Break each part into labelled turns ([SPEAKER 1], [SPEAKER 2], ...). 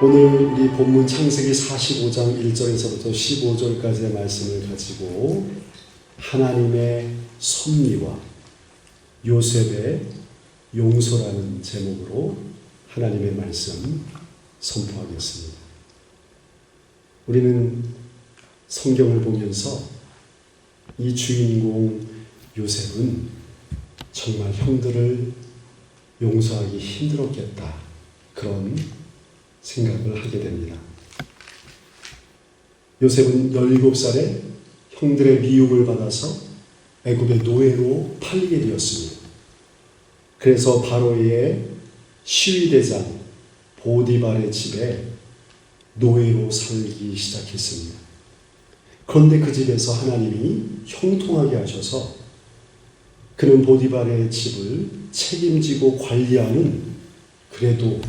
[SPEAKER 1] 오늘 우리 본문 창세기 45장 1절에서부터 15절까지의 말씀을 가지고 하나님의 섭리와 요셉의 용서라는 제목으로 하나님의 말씀 선포하겠습니다. 우리는 성경을 보면서 이 주인공 요셉은 정말 형들을 용서하기 힘들었겠다, 그런 생각을 하게 됩니다. 요셉은 17살에 형들의 미움을 받아서 애굽의 노예로 팔리게 되었습니다. 그래서 바로의 시위대장 보디발의 집에 노예로 살기 시작했습니다. 그런데 그 집에서 하나님이 형통하게 하셔서 그는 보디발의 집을 책임지고 관리하는, 그래도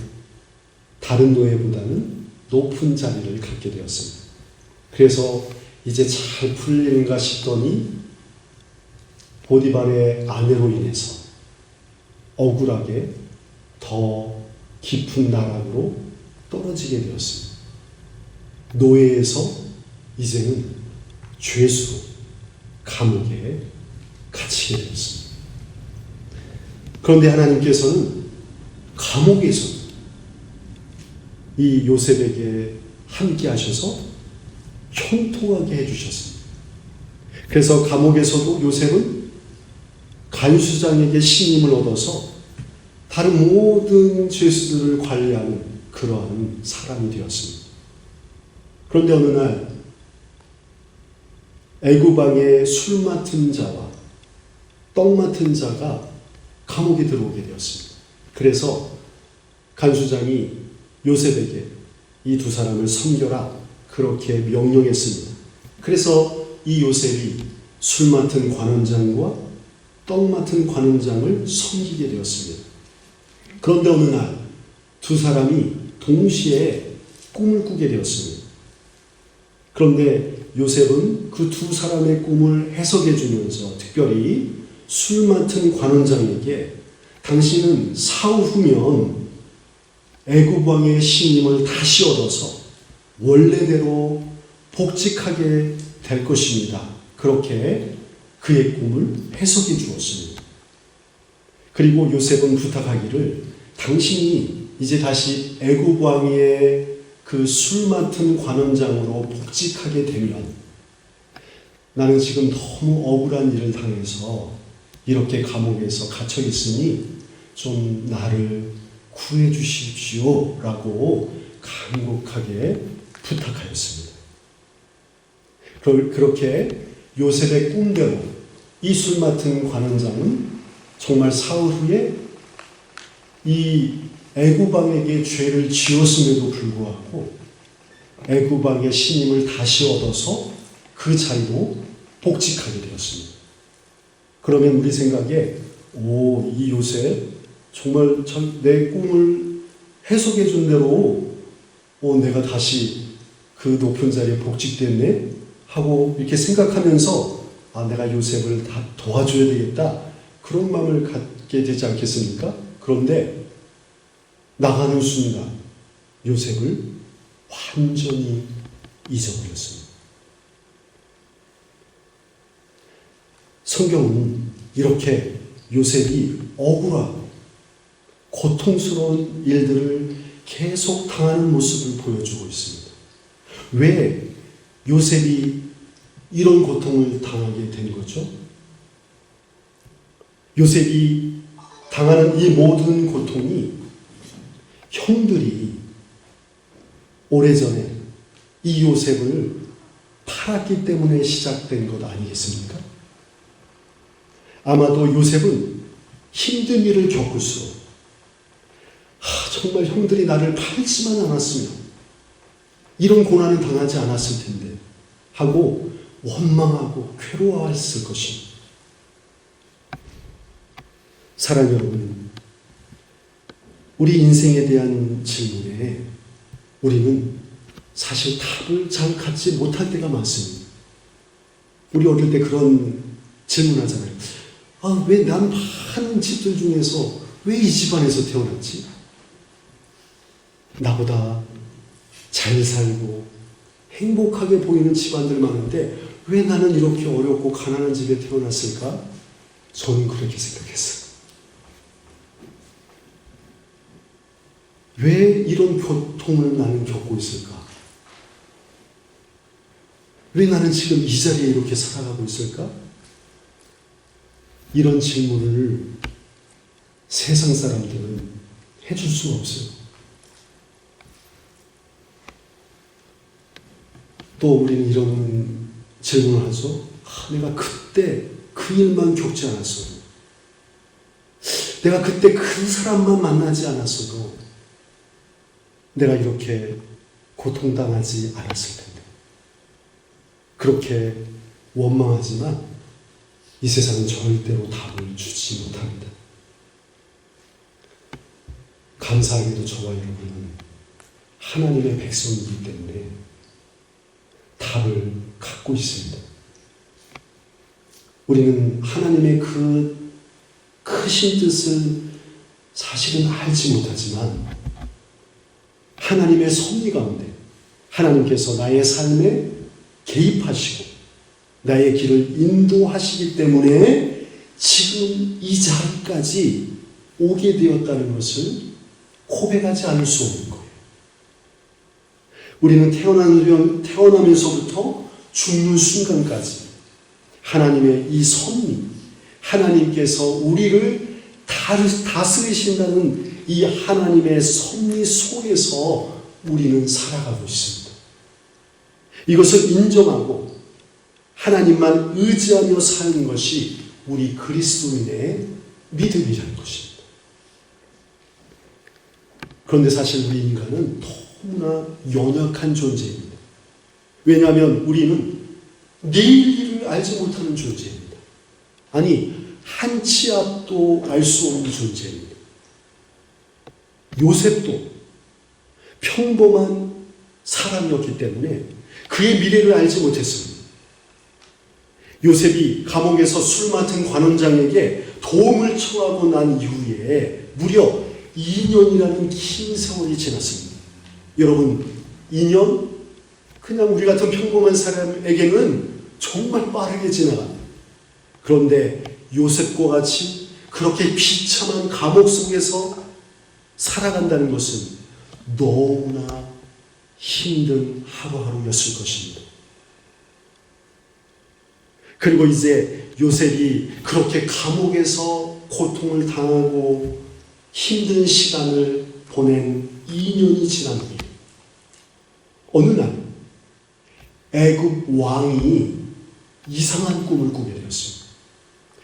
[SPEAKER 1] 다른 노예보다는 높은 자리를 갖게 되었습니다. 그래서 이제 잘 풀리는가 싶더니 보디발의 아내로 인해서 억울하게 더 깊은 나락으로 떨어지게 되었습니다. 노예에서 이제는 죄수로 감옥에 갇히게 되었습니다. 그런데 하나님께서는 감옥에서 이 요셉에게 함께 하셔서 형통하게 해주셨습니다. 그래서 감옥에서도 요셉은 간수장에게 신임을 얻어서 다른 모든 죄수들을 관리하는 그러한 사람이 되었습니다. 그런데 어느 날 애굽 왕의 술 맡은 자와 떡 맡은 자가 감옥에 들어오게 되었습니다. 그래서 간수장이 요셉에게 이 두 사람을 섬겨라, 그렇게 명령했습니다. 그래서 이 요셉이 술 맡은 관원장과 떡 맡은 관원장을 섬기게 되었습니다. 그런데 어느 날 두 사람이 동시에 꿈을 꾸게 되었습니다. 그런데 요셉은 그 두 사람의 꿈을 해석해 주면서 특별히 술 맡은 관원장에게 당신은 사후 후면 애굽 왕의 신임을 다시 얻어서 원래대로 복직하게 될 것입니다, 그렇게 그의 꿈을 해석해 주었습니다. 그리고 요셉은 부탁하기를, 당신이 이제 다시 애굽 왕의 그 술 맡은 관원장으로 복직하게 되면 나는 지금 너무 억울한 일을 당해서 이렇게 감옥에서 갇혀 있으니 좀 나를 구해 주십시오 라고 간곡하게 부탁하였습니다. 그렇게 요셉의 꿈대로 이 술 맡은 관원장은 정말 사흘 후에 이 애굽 왕에게 죄를 지었음에도 불구하고 애굽 왕의 신임을 다시 얻어서 그 자리로 복직하게 되었습니다. 그러면 우리 생각에 이 요셉 정말 내 꿈을 해석해 준 대로 내가 다시 그 높은 자리에 복직됐네 하고 이렇게 생각하면서 내가 요셉을 다 도와줘야 되겠다, 그런 마음을 갖게 되지 않겠습니까? 그런데 나가는 순간 요셉을 완전히 잊어버렸습니다. 성경은 이렇게 요셉이 억울하고 고통스러운 일들을 계속 당하는 모습을 보여주고 있습니다. 왜 요셉이 이런 고통을 당하게 된 거죠? 요셉이 당하는 이 모든 고통이 형들이 오래전에 이 요셉을 팔았기 때문에 시작된 것 아니겠습니까? 아마도 요셉은 힘든 일을 겪을수록 정말 형들이 나를 팔지만 않았으면 이런 고난을 당하지 않았을 텐데 하고 원망하고 괴로워했을 것입니다. 사랑하는 여러분, 우리 인생에 대한 질문에 우리는 사실 답을 잘 갖지 못할 때가 많습니다. 우리 어릴 때 그런 질문하잖아요. 왜 난 많은 집들 중에서 왜 이 집안에서 태어났지? 나보다 잘 살고 행복하게 보이는 집안들 많은데 왜 나는 이렇게 어렵고 가난한 집에 태어났을까? 저는 그렇게 생각했어요. 왜 이런 고통을 나는 겪고 있을까? 왜 나는 지금 이 자리에 이렇게 살아가고 있을까? 이런 질문을 세상 사람들은 해줄 수가 없어요. 또 우리는 이런 질문을 하죠. 내가 그때 그 일만 겪지 않았어도, 내가 그때 그 사람만 만나지 않았어도 내가 이렇게 고통당하지 않았을 텐데. 그렇게 원망하지만 이 세상은 절대로 답을 주지 못합니다. 감사하게도 저와 여러분은 하나님의 백성이기 때문에 답을 갖고 있습니다. 우리는 하나님의 그 크신 뜻을 사실은 알지 못하지만 하나님의 섭리 가운데 하나님께서 나의 삶에 개입하시고 나의 길을 인도하시기 때문에 지금 이 자리까지 오게 되었다는 것을 고백하지 않을 수 없는 거예요. 우리는 태어나면서부터 죽는 순간까지 하나님의 이 섭리, 하나님께서 우리를 다스리신다는 이 하나님의 섭리 속에서 우리는 살아가고 있습니다. 이것을 인정하고 하나님만 의지하며 사는 것이 우리 그리스도인의 믿음이라는 것입니다. 그런데 사실 우리 인간은 너무나 연약한 존재입니다. 왜냐하면 우리는 내일 일을 알지 못하는 존재입니다. 아니, 한 치 앞도 알 수 없는 존재입니다. 요셉도 평범한 사람이었기 때문에 그의 미래를 알지 못했습니다. 요셉이 감옥에서 술 맡은 관원장에게 도움을 청하고 난 이후에 무려 2년이라는 긴 세월이 지났습니다. 여러분, 2년? 그냥 우리 같은 평범한 사람에게는 정말 빠르게 지나갑니다. 그런데 요셉과 같이 그렇게 비참한 감옥 속에서 살아간다는 것은 너무나 힘든 하루하루였을 것입니다. 그리고 이제 요셉이 그렇게 감옥에서 고통을 당하고 힘든 시간을 보낸 2년이 지난 뒤에 어느 날 애굽 왕이 이상한 꿈을 꾸게 되었습니다.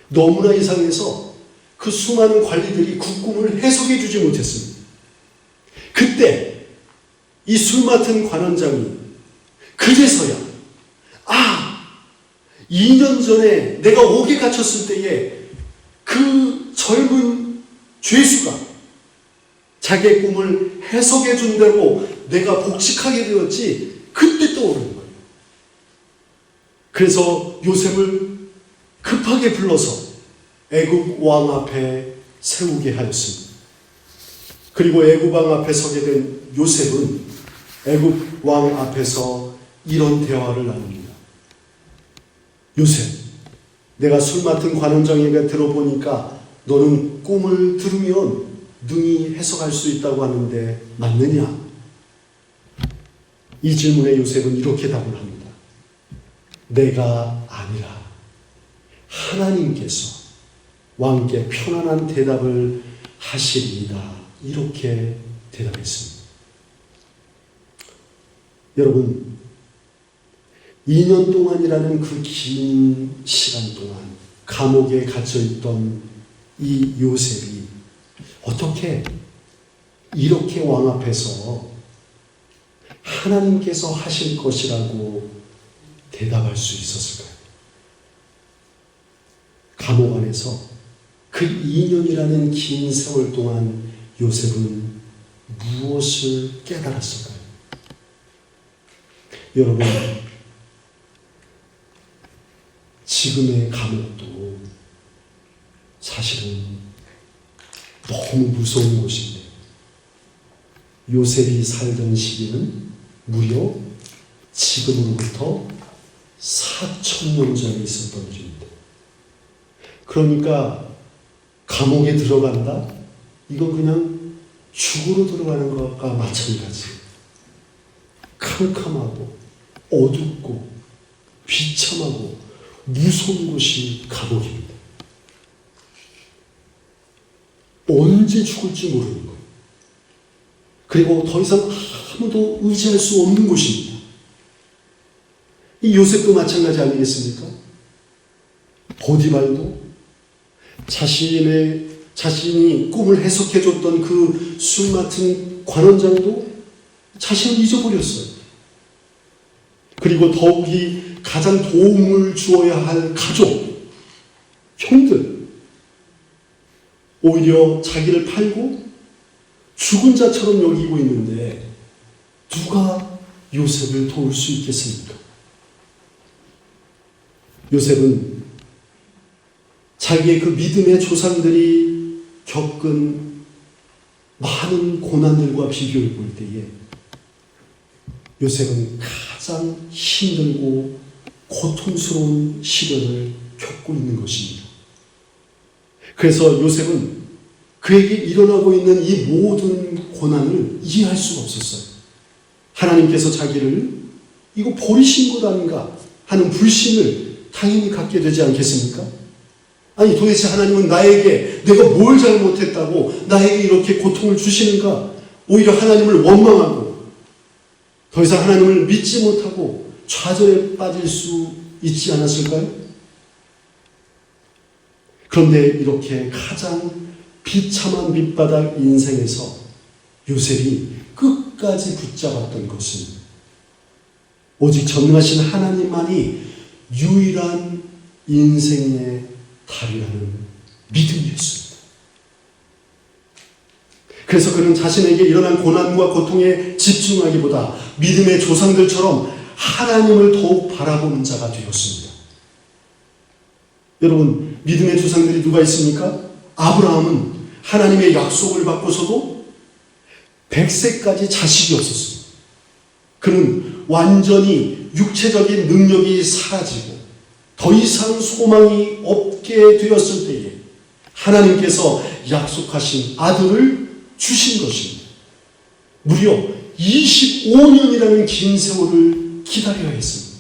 [SPEAKER 1] 너무나 이상해서 그 수많은 관리들이 그 꿈을 해석해 주지 못했습니다. 그때 이 술 맡은 관원장이 그제서야 2년 전에 내가 옥에 갇혔을 때에 그 젊은 죄수가 자기의 꿈을 해석해 준 대로 내가 복직하게 되었지, 그때 떠오르는 거예요. 그래서 요셉을 급하게 불러서 애굽 왕 앞에 세우게 하였습니다. 그리고 애굽 왕 앞에 서게 된 요셉은 애굽 왕 앞에서 이런 대화를 나눕니다. 요셉, 내가 술 맡은 관원장에게 들어보니까 너는 꿈을 들으면 능히 해석할 수 있다고 하는데 맞느냐? 이 질문에 요셉은 이렇게 답을 합니다. 내가 아니라 하나님께서 왕께 편안한 대답을 하시리이다. 이렇게 대답했습니다. 여러분, 2년 동안이라는 그 긴 시간 동안 감옥에 갇혀있던 이 요셉이 어떻게 이렇게 왕 앞에서 하나님께서 하실 것이라고 대답할 수 있었을까요? 감옥 안에서 그 2년이라는 긴 세월 동안 요셉은 무엇을 깨달았을까요? 여러분, 지금의 감옥도 사실은 너무 무서운 곳인데 요셉이 살던 시기는 무려 지금으로부터 4,000년 전에 있었던 일입니다. 그러니까 감옥에 들어간다? 이건 그냥 죽으러 들어가는 것과 마찬가지. 캄캄하고 어둡고 비참하고 무서운 곳이 감옥입니다. 언제 죽을지 모르는 거예요. 그리고 더 이상 아무도 의지할 수 없는 곳입니다. 이 요셉도 마찬가지 아니겠습니까? 보디발도 자신이 꿈을 해석해줬던 그 술 맡은 관원장도 자신을 잊어버렸어요. 그리고 더욱이 가장 도움을 주어야 할 가족, 형들, 오히려 자기를 팔고 죽은 자처럼 여기고 있는데 누가 요셉을 도울 수 있겠습니까? 요셉은 자기의 그 믿음의 조상들이 겪은 많은 고난들과 비교해 볼 때에 요셉은 가장 힘들고 고통스러운 시련을 겪고 있는 것입니다. 그래서 요셉은 그에게 일어나고 있는 이 모든 고난을 이해할 수가 없었어요. 하나님께서 자기를 이거 버리신 것 아닌가 하는 불신을 당연히 갖게 되지 않겠습니까? 아니 도대체 하나님은 나에게 내가 뭘 잘못했다고 나에게 이렇게 고통을 주시는가? 오히려 하나님을 원망하고 더 이상 하나님을 믿지 못하고 좌절에 빠질 수 있지 않았을까요? 그런데 이렇게 가장 비참한 밑바닥 인생에서 요셉이 끝까지 붙잡았던 것은 오직 전능하신 하나님만이 유일한 인생의 달이라는 믿음이었습니다. 그래서 그는 자신에게 일어난 고난과 고통에 집중하기보다 믿음의 조상들처럼 하나님을 더욱 바라보는 자가 되었습니다. 여러분, 믿음의 조상들이 누가 있습니까? 아브라함은 하나님의 약속을 받고서도 100세까지 자식이 없었습니다. 그는 완전히 육체적인 능력이 사라지고 더 이상 소망이 없게 되었을 때에 하나님께서 약속하신 아들을 주신 것입니다. 무려 25년이라는 긴 세월을 기다려야 했습니다.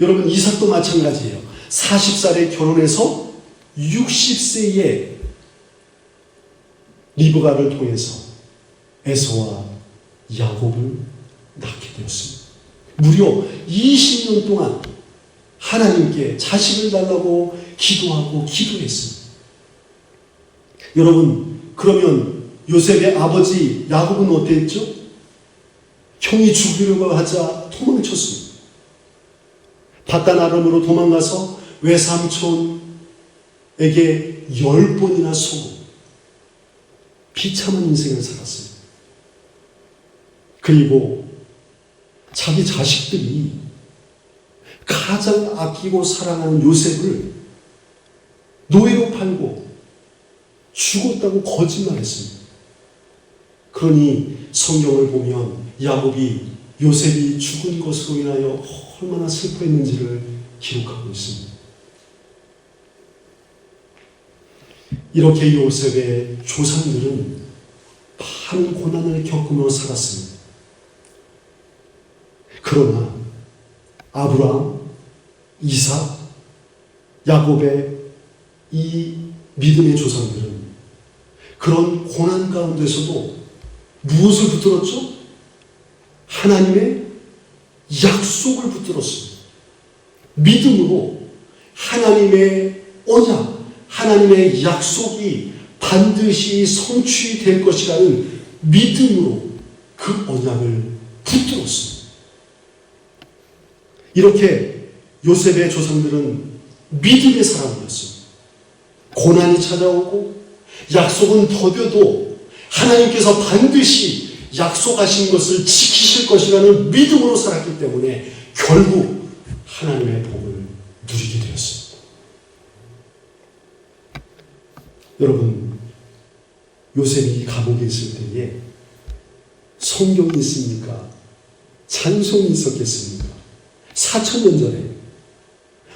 [SPEAKER 1] 여러분, 이삭도 마찬가지예요. 40살에 결혼해서 60세에 리브가를 통해서 에서와 야곱을 낳게 되었습니다. 무려 20년 동안 하나님께 자식을 달라고 기도하고 기도했습니다. 여러분, 그러면 요셉의 아버지 야곱은 어땠죠? 형이 죽이려고 하자 도망쳤습니다. 바단 아람으로 도망가서 외삼촌에게 10번이나 속고 비참한 인생을 살았습니다. 그리고 자기 자식들이 가장 아끼고 사랑하는 요셉을 노예로 팔고 죽었다고 거짓말했습니다. 그러니 성경을 보면 야곱이 요셉이 죽은 것으로 인하여 얼마나 슬퍼했는지를 기록하고 있습니다. 이렇게 요셉의 조상들은 많은 고난을 겪으며 살았습니다. 그러나 아브라함, 이삭, 야곱의 이 믿음의 조상들은 그런 고난 가운데서도 무엇을 붙들었죠? 하나님의 약속을 붙들었습니다. 믿음으로 하나님의 언약, 하나님의 약속이 반드시 성취될 것이라는 믿음으로 그 언약을 붙들었습니다. 이렇게 요셉의 조상들은 믿음의 사람이었습니다. 고난이 찾아오고 약속은 더뎌도 하나님께서 반드시 약속하신 것을 지키실 것이라는 믿음으로 살았기 때문에 결국 하나님의 복을 누리게 되었습니다. 여러분, 요셉이 감옥에 있을 때에 성경이 있습니까? 찬송이 있었겠습니까? 4,000년 전에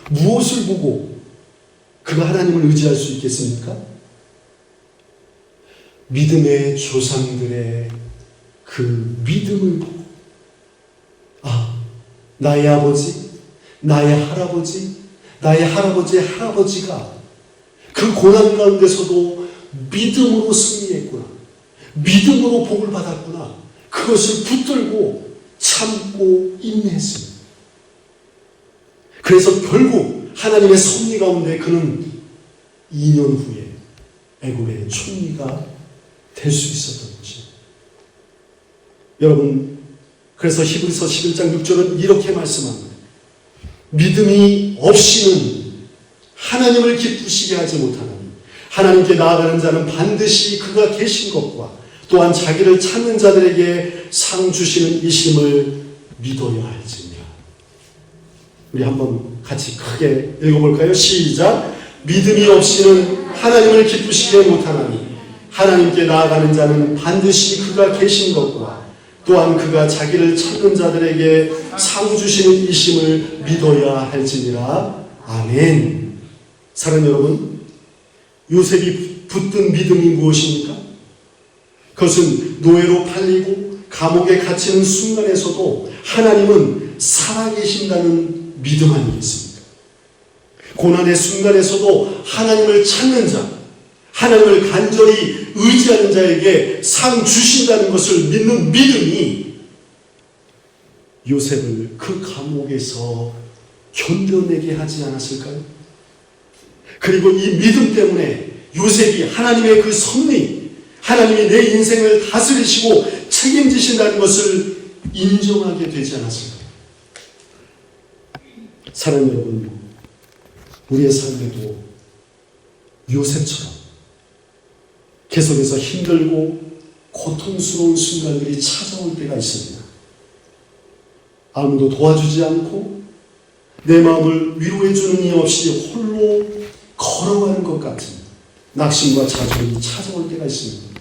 [SPEAKER 1] 무엇을 보고 그가 하나님을 의지할 수 있겠습니까? 믿음의 조상들의 그 믿음을 보고, 아, 나의 아버지, 나의 할아버지, 나의 할아버지의 할아버지가 그 고난 가운데서도 믿음으로 승리했구나, 믿음으로 복을 받았구나, 그것을 붙들고 참고 인내했습니다. 그래서 결국 하나님의 섭리 가운데 그는 2년 후에 애굽의 총리가 될 수 있었던 것입니다. 여러분, 그래서 히브리서 11장 6절은 이렇게 말씀합니다. 믿음이 없이는 하나님을 기쁘시게 하지 못하나니 하나님께 나아가는 자는 반드시 그가 계신 것과 또한 자기를 찾는 자들에게 상 주시는 이심을 믿어야 할지니라. 우리 한번 같이 크게 읽어볼까요? 시작. 믿음이 없이는 하나님을 기쁘시게 못하나니 하나님께 나아가는 자는 반드시 그가 계신 것과 또한 그가 자기를 찾는 자들에게 상 주시는 이심을 믿어야 할지니라. 아멘. 사랑하는 여러분, 요셉이 붙든 믿음이 무엇입니까? 그것은 노예로 팔리고 감옥에 갇히는 순간에서도 하나님은 살아계신다는 믿음 아니겠습니까? 고난의 순간에서도 하나님을 찾는 자, 하나님을 간절히 의지하는 자에게 상 주신다는 것을 믿는 믿음이 요셉을 그 감옥에서 견뎌내게 하지 않았을까요? 그리고 이 믿음 때문에 요셉이 하나님의 그 섭리, 하나님이 내 인생을 다스리시고 책임지신다는 것을 인정하게 되지 않았을까요? 사랑하는 여러분, 우리의 삶에도 요셉처럼 계속해서 힘들고 고통스러운 순간들이 찾아올 때가 있습니다. 아무도 도와주지 않고 내 마음을 위로해주는 이 없이 홀로 걸어가는 것 같은 낙심과 좌절이 찾아올 때가 있습니다.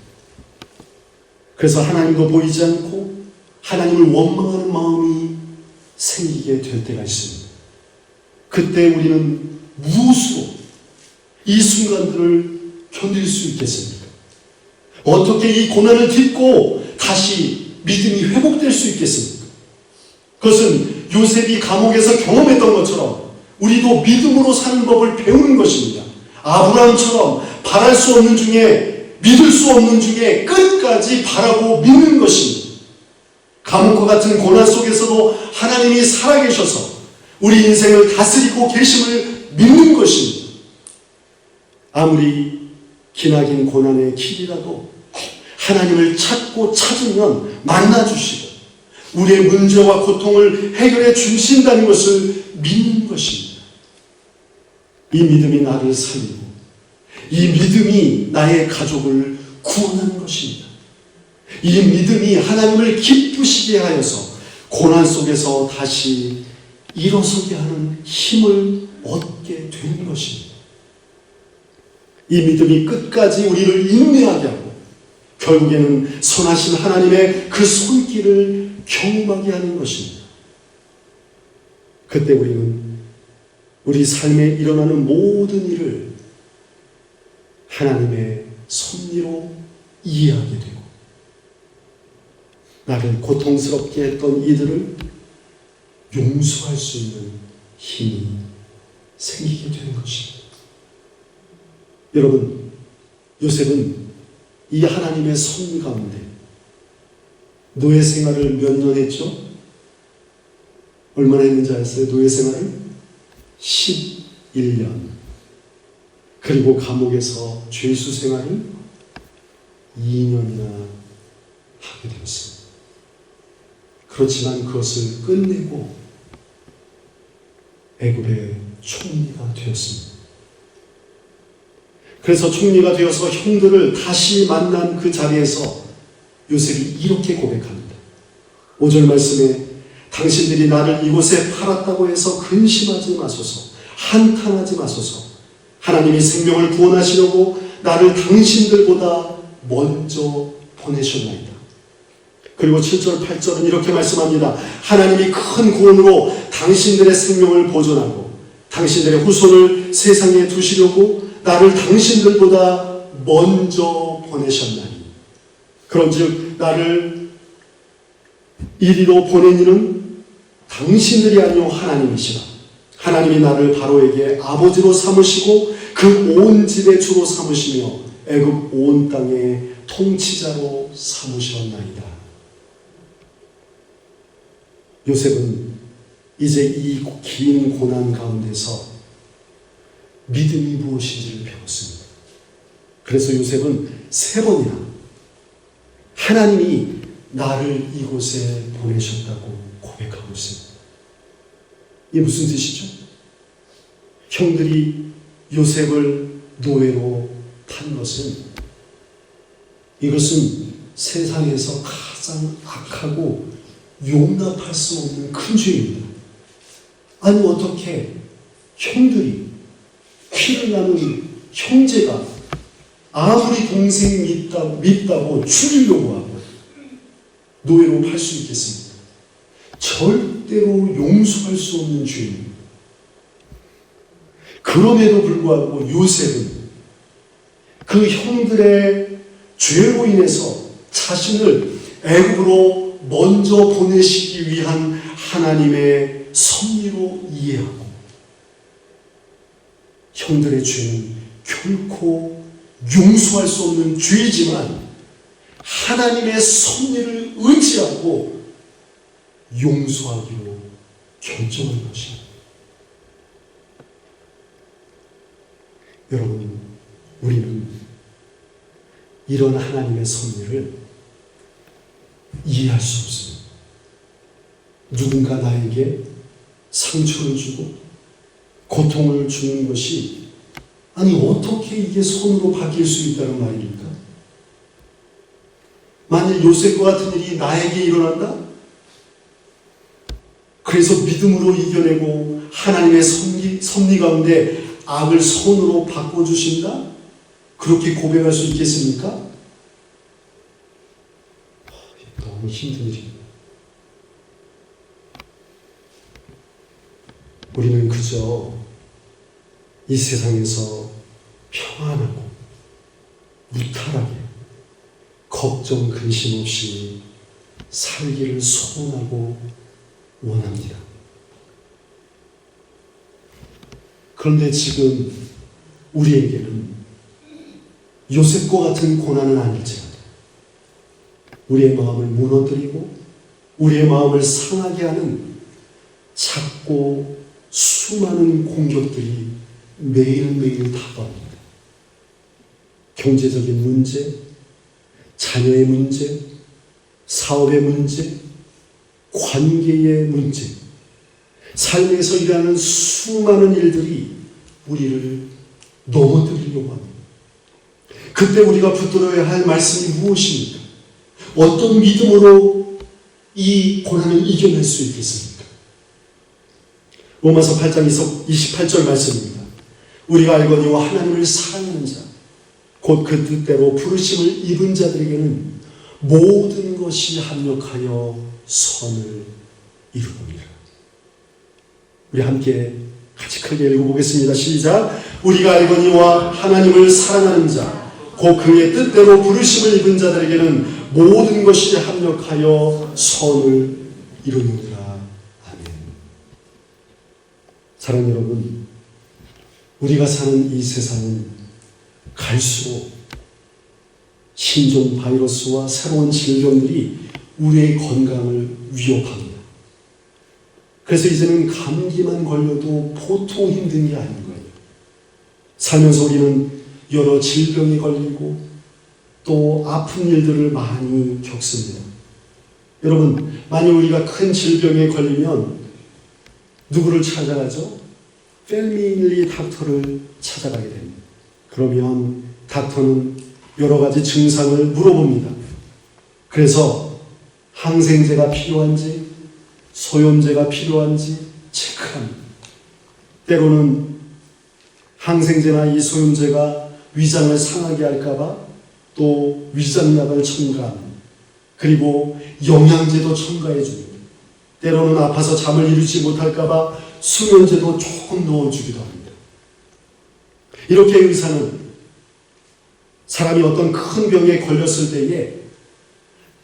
[SPEAKER 1] 그래서 하나님도 보이지 않고 하나님을 원망하는 마음이 생기게 될 때가 있습니다. 그때 우리는 무엇으로 이 순간들을 견딜 수 있겠습니까? 어떻게 이 고난을 딛고 다시 믿음이 회복될 수 있겠습니까? 그것은 요셉이 감옥에서 경험했던 것처럼 우리도 믿음으로 사는 법을 배우는 것입니다. 아브라함처럼 바랄 수 없는 중에, 믿을 수 없는 중에 끝까지 바라고 믿는 것입니다. 감옥과 같은 고난 속에서도 하나님이 살아계셔서 우리 인생을 다스리고 계심을 믿는 것입니다. 아무리 기나긴 고난의 길이라도 하나님을 찾고 찾으면 만나주시고 우리의 문제와 고통을 해결해 주신다는 것을 믿는 것입니다. 이 믿음이 나를 살리고 이 믿음이 나의 가족을 구원하는 것입니다. 이 믿음이 하나님을 기쁘시게 하여서 고난 속에서 다시 일어서게 하는 힘을 얻게 되는 것입니다. 이 믿음이 끝까지 우리를 인내하게 하고 결국에는 선하신 하나님의 그 손길을 경험하게 하는 것입니다. 그때 우리는 우리 삶에 일어나는 모든 일을 하나님의 섭리로 이해하게 되고 나를 고통스럽게 했던 이들을 용서할 수 있는 힘이 생기게 되는 것입니다. 여러분, 요셉은 이 하나님의 섭리 가운데 노예 생활을 몇 년 했죠? 얼마나 했는지 아세요? 노예 생활을 11년. 그리고 감옥에서 죄수 생활을 2년이나 하게 되었습니다. 그렇지만 그것을 끝내고 애굽의 총리가 되었습니다. 그래서 총리가 되어서 형들을 다시 만난 그 자리에서 요셉이 이렇게 고백합니다. 5절 말씀에 당신들이 나를 이곳에 팔았다고 해서 근심하지 마소서, 한탄하지 마소서. 하나님이 생명을 구원하시려고 나를 당신들보다 먼저 보내셨나이다. 그리고 7절, 8절은 이렇게 말씀합니다. 하나님이 큰 구원으로 당신들의 생명을 보존하고 당신들의 후손을 세상에 두시려고 나를 당신들보다 먼저 보내셨나니. 그런즉 나를 이리로 보낸 이는 당신들이 아니요 하나님이시라. 하나님이 나를 바로에게 아버지로 삼으시고 그 온 집의 주로 삼으시며 애굽 온 땅의 통치자로 삼으셨나이다. 요셉은 이제 이 긴 고난 가운데서 믿음이 무엇인지를 배웠습니다. 그래서 요셉은 3번이나 하나님이 나를 이곳에 보내셨다고 고백하고 있습니다. 이게 무슨 뜻이죠? 형들이 요셉을 노예로 탄 것은, 이것은 세상에서 가장 악하고 용납할 수 없는 큰 죄입니다. 아니 어떻게 형들이, 피를 나눈 형제가 아무리 동생 밉다고 죽이려고 하고 노예로 팔 수 있겠습니까? 절대로 용서할 수 없는 죄입니다. 그럼에도 불구하고 요셉은 그 형들의 죄로 인해서 자신을 애굽으로 먼저 보내시기 위한 하나님의 섭리로 이해하고, 형들의 죄는 결코 용서할 수 없는 죄이지만 하나님의 섭리를 의지하고 용서하기로 결정한 것입니다. 여러분, 우리는 이런 하나님의 섭리를 이해할 수 없습니다. 누군가 나에게 상처를 주고 고통을 주는 것이, 아니 어떻게 이게 선으로 바뀔 수 있다는 말입니까? 만일 요셉과 같은 일이 나에게 일어난다? 그래서 믿음으로 이겨내고 하나님의 섭리 가운데 악을 선으로 바꿔주신다? 그렇게 고백할 수 있겠습니까? 너무 힘든 일입니다. 우리는 그저 이 세상에서 평안하고 무탈하게 걱정 근심 없이 살기를 소원하고 원합니다. 그런데 지금 우리에게는 요셉과 같은 고난은 아닐지라도 우리의 마음을 무너뜨리고 우리의 마음을 상하게 하는 작고 수많은 공격들이 매일매일 다가옵니다. 경제적인 문제, 자녀의 문제, 사업의 문제, 관계의 문제, 삶에서 일하는 수많은 일들이 우리를 넘어뜨리려고 합니다. 그때 우리가 붙들어야 할 말씀이 무엇입니까? 어떤 믿음으로 이 고난을 이겨낼 수 있겠습니까? 로마서 8장 28절 말씀입니다. 우리가 알거니와 하나님을 사랑하는 자, 곧 그 뜻대로 부르심을 입은 자들에게는 모든 것이 합력하여 선을 이루느니라. 우리 함께 같이 크게 읽어보겠습니다. 시작. 우리가 알거니와 하나님을 사랑하는 자, 곧 그의 뜻대로 부르심을 입은 자들에게는 모든 것이 합력하여 선을 이루느니라. 아멘. 사랑하는 여러분, 우리가 사는 이 세상은 갈수록 신종 바이러스와 새로운 질병들이 우리의 건강을 위협합니다. 그래서 이제는 감기만 걸려도 보통 힘든 게 아닌 거예요. 살면서 우리는 여러 질병에 걸리고 또 아픈 일들을 많이 겪습니다. 여러분, 만약 우리가 큰 질병에 걸리면 누구를 찾아가죠? 패밀리 닥터를 찾아가게 됩니다. 그러면 닥터는 여러 가지 증상을 물어봅니다. 그래서 항생제가 필요한지 소염제가 필요한지 체크합니다. 때로는 항생제나 이 소염제가 위장을 상하게 할까봐 또 위장약을 첨가합니다. 그리고 영양제도 첨가해 줍니다. 때로는 아파서 잠을 이루지 못할까봐 수면제도 조금 넣어주기도 합니다. 이렇게 의사는 사람이 어떤 큰 병에 걸렸을 때에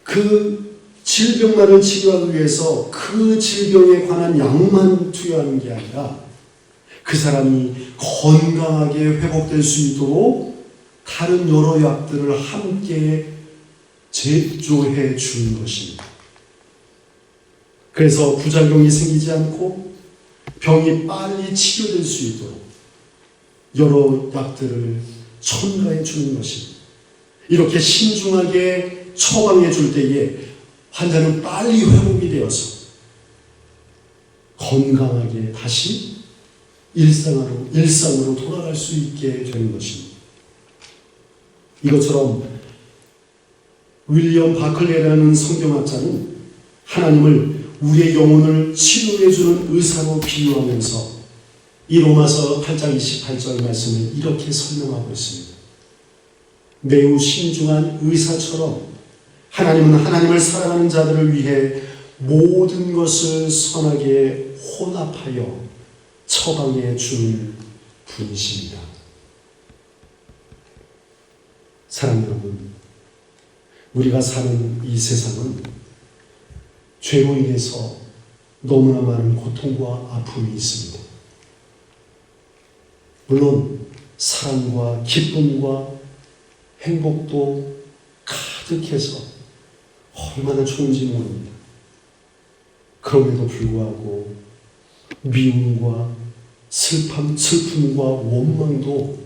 [SPEAKER 1] 그 질병만을 치료하기 위해서 그 질병에 관한 약만 투여하는 게 아니라 그 사람이 건강하게 회복될 수 있도록 다른 여러 약들을 함께 제조해 주는 것입니다. 그래서 부작용이 생기지 않고 병이 빨리 치료될 수 있도록 여러 약들을 첨가해 주는 것입니다. 이렇게 신중하게 처방해 줄 때에 환자는 빨리 회복이 되어서 건강하게 다시 일상으로 돌아갈 수 있게 되는 것입니다. 이것처럼 윌리엄 바클레라는 성경학자는 하나님을 우리의 영혼을 치료해 주는 의사로 비유하면서 이 로마서 8장 28절 말씀을 이렇게 설명하고 있습니다. 매우 신중한 의사처럼 하나님은 하나님을 사랑하는 자들을 위해 모든 것을 선하게 혼합하여 처방해 줄 분이십니다. 사랑하는 여러분, 우리가 사는 이 세상은 죄로 인해서 너무나 많은 고통과 아픔이 있습니다. 물론 사랑과 기쁨과 행복도 가득해서 얼마나 좋은지 모릅니다. 그럼에도 불구하고 미움과 슬픔과 원망도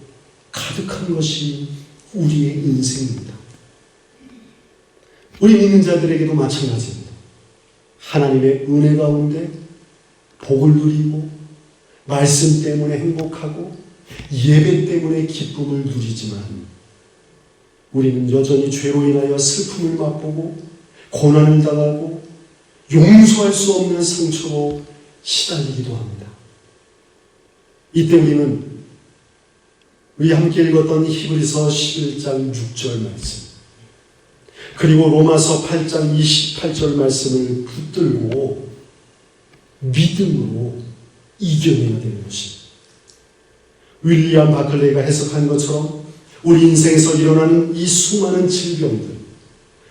[SPEAKER 1] 가득한 것이 우리의 인생입니다. 우리 믿는 자들에게도 마찬가지입니다. 하나님의 은혜 가운데 복을 누리고 말씀 때문에 행복하고 예배 때문에 기쁨을 누리지만 우리는 여전히 죄로 인하여 슬픔을 맛보고 고난을 당하고 용서할 수 없는 상처로 시달리기도 합니다. 이때 우리 함께 읽었던 히브리서 11장 6절 말씀 그리고 로마서 8장 28절 말씀을 붙들고 믿음으로 이겨내야 되는 것입니다. 윌리엄 바클레이가 해석한 것처럼 우리 인생에서 일어나는 이 수많은 질병들,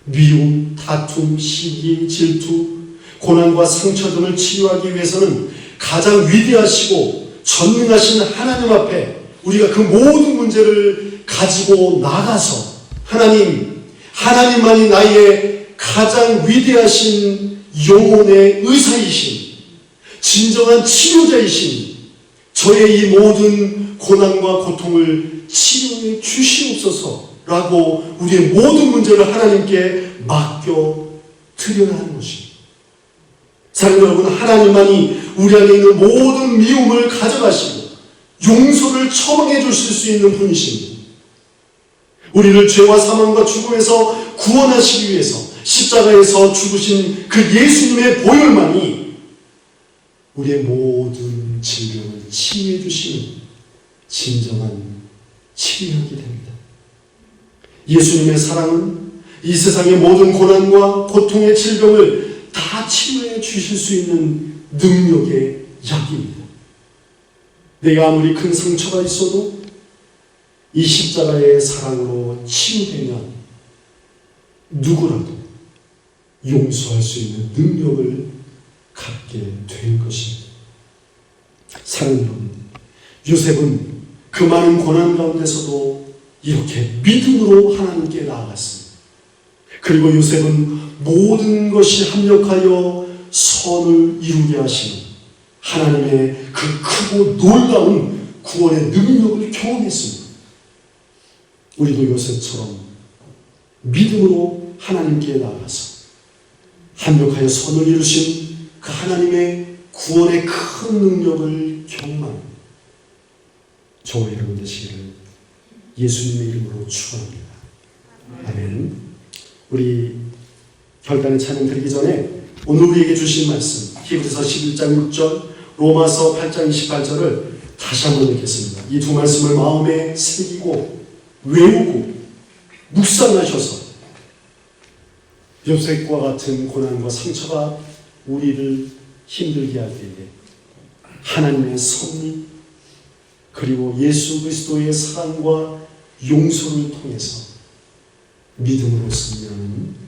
[SPEAKER 1] 미움, 다툼, 시기, 질투, 고난과 상처 등을 치유하기 위해서는 가장 위대하시고 전능하신 하나님 앞에 우리가 그 모든 문제를 가지고 나가서 하나님만이 나의 가장 위대하신 영혼의 의사이신 진정한 치료자이신 저의 이 모든 고난과 고통을 치료해 주시옵소서라고 우리의 모든 문제를 하나님께 맡겨 드려야 하는 것입니다. 사랑하는 여러분, 하나님만이 우리 안에 있는 모든 미움을 가져가시고 용서를 처방해 주실 수 있는 분이십니다. 우리를 죄와 사망과 죽음에서 구원하시기 위해서 십자가에서 죽으신 그 예수님의 보혈만이 우리의 모든 질병을 치유해 주시는 진정한 치료약이 됩니다. 예수님의 사랑은 이 세상의 모든 고난과 고통의 질병을 다 치유해 주실 수 있는 능력의 약입니다. 내가 아무리 큰 상처가 있어도 이 십자가의 사랑으로 치유되면 누구라도 용서할 수 있는 능력을 갖게 될 것입니다. 사랑하는 여러분, 요셉은 그 많은 고난 가운데서도 이렇게 믿음으로 하나님께 나아갔습니다. 그리고 요셉은 모든 것이 합력하여 선을 이루게 하시는 하나님의 그 크고 놀라운 구원의 능력을 경험했습니다. 우리도 요셉처럼 믿음으로 하나님께 나아가서 합력하여 선을 이루신 그 하나님의 구원의 큰 능력을 경험하는 저와 여러분 되시기를 예수님의 이름으로 축원합니다. 아멘. 우리 결단의 찬양 드리기 전에 오늘 우리에게 주신 말씀 히브리서 11장 6절 로마서 8장 28절을 다시 한번 읽겠습니다. 이 두 말씀을 마음에 새기고 외우고 묵상하셔서 요셉과 같은 고난과 상처가 우리를 힘들게 할 때에 하나님의 섭리 그리고 예수 그리스도의 사랑과 용서를 통해서 믿음으로 승리하는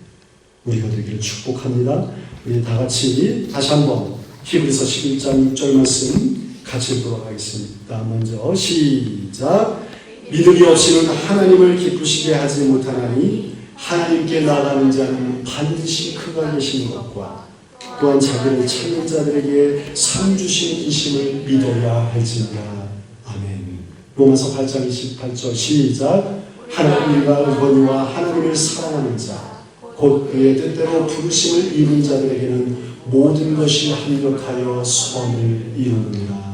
[SPEAKER 1] 우리가 되기를 축복합니다. 우리 다 같이 다시 한번 히브리서 11장 6절 말씀 같이 읽도록 하겠습니다. 먼저 시작. 믿음이 없이는 하나님을 기쁘시게 하지 못하나니 하나님께 나아가는 자는 반드시 그가 계신 것과 또한 자기를 찾는 자들에게 상 주시는 이심을 믿어야 할지니라. 아멘. 로마서 8장 28절 시작. 하나님과 의원이와 하나님을 사랑하는 자 곧 그의 뜻대로 부르심을 이룬 자들에게는 모든 것이 합력하여 소원을 이루느니라.